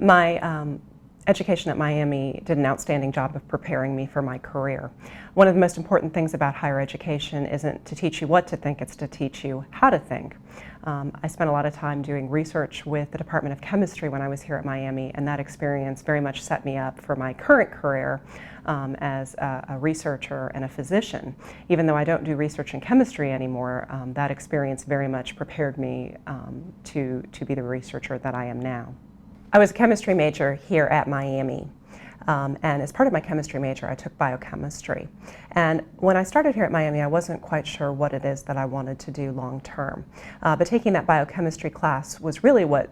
My education at Miami did an outstanding job of preparing me for my career. One of the most important things about higher education isn't to teach you what to think, it's to teach you how to think. I spent a lot of time doing research with the Department of Chemistry when I was here at Miami, and that experience very much set me up for my current career as a researcher and a physician. Even though I don't do research in chemistry anymore, that experience very much prepared me to be the researcher that I am now. I was a chemistry major here at Miami, and as part of my chemistry major I took biochemistry. And when I started here at Miami I wasn't quite sure what it is that I wanted to do long term. But taking that biochemistry class was really what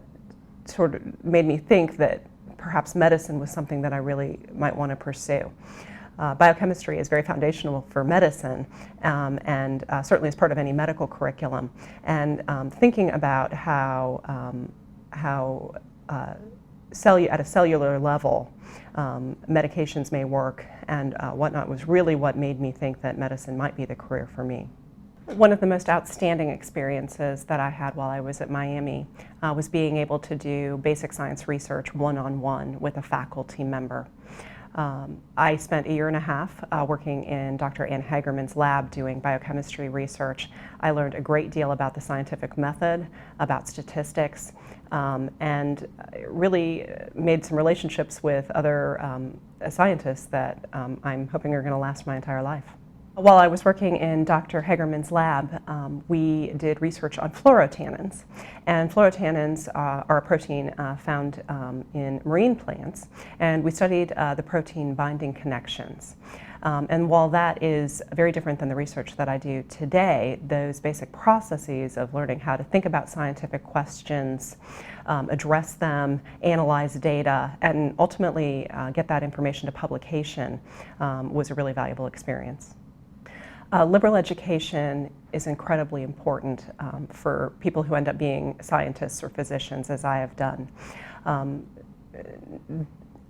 sort of made me think that perhaps medicine was something that I really might want to pursue. Biochemistry is very foundational for medicine and certainly as part of any medical curriculum. And thinking about how at a cellular level medications may work and whatnot was really what made me think that medicine might be the career for me. One of the most outstanding experiences that I had while I was at Miami was being able to do basic science research one-on-one with a faculty member. I spent a year and a half working in Dr. Ann Hagerman's lab doing biochemistry research. I learned a great deal about the scientific method, about statistics, and really made some relationships with other scientists that I'm hoping are going to last my entire life. While I was working in Dr. Hagerman's lab, we did research on fluorotannins. And fluorotannins are a protein found in marine plants, and we studied the protein binding connections. And while that is very different than the research that I do today, those basic processes of learning how to think about scientific questions, address them, analyze data, and ultimately get that information to publication was a really valuable experience. Liberal education is incredibly important for people who end up being scientists or physicians, as I have done.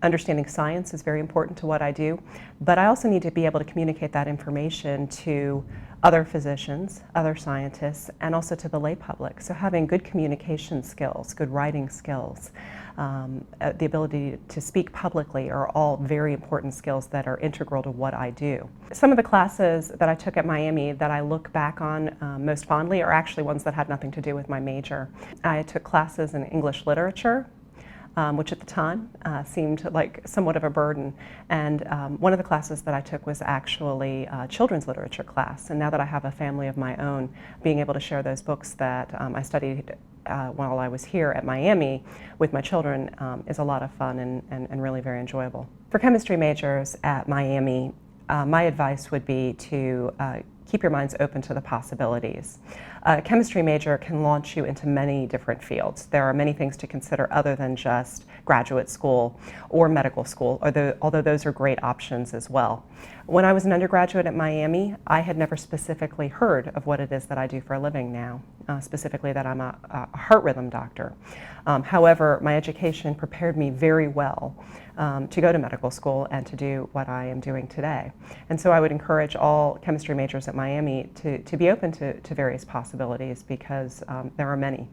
Understanding science is very important to what I do, but I also need to be able to communicate that information to other physicians, other scientists, and also to the lay public. So having good communication skills, good writing skills, the ability to speak publicly are all very important skills that are integral to what I do. Some of the classes that I took at Miami that I look back on most fondly are actually ones that had nothing to do with my major. I took classes in English literature, which at the time seemed like somewhat of a burden. And one of the classes that I took was actually a children's literature class. And now that I have a family of my own, being able to share those books that I studied while I was here at Miami with my children is a lot of fun and really very enjoyable. For chemistry majors at Miami, my advice would be to keep your minds open to the possibilities. A chemistry major can launch you into many different fields. There are many things to consider other than just graduate school or medical school, although those are great options as well. When I was an undergraduate at Miami, I had never specifically heard of what it is that I do for a living now, specifically that I'm a heart rhythm doctor. However, my education prepared me very well to go to medical school and to do what I am doing today. And so I would encourage all chemistry majors at Miami to be open to various possibilities because there are many.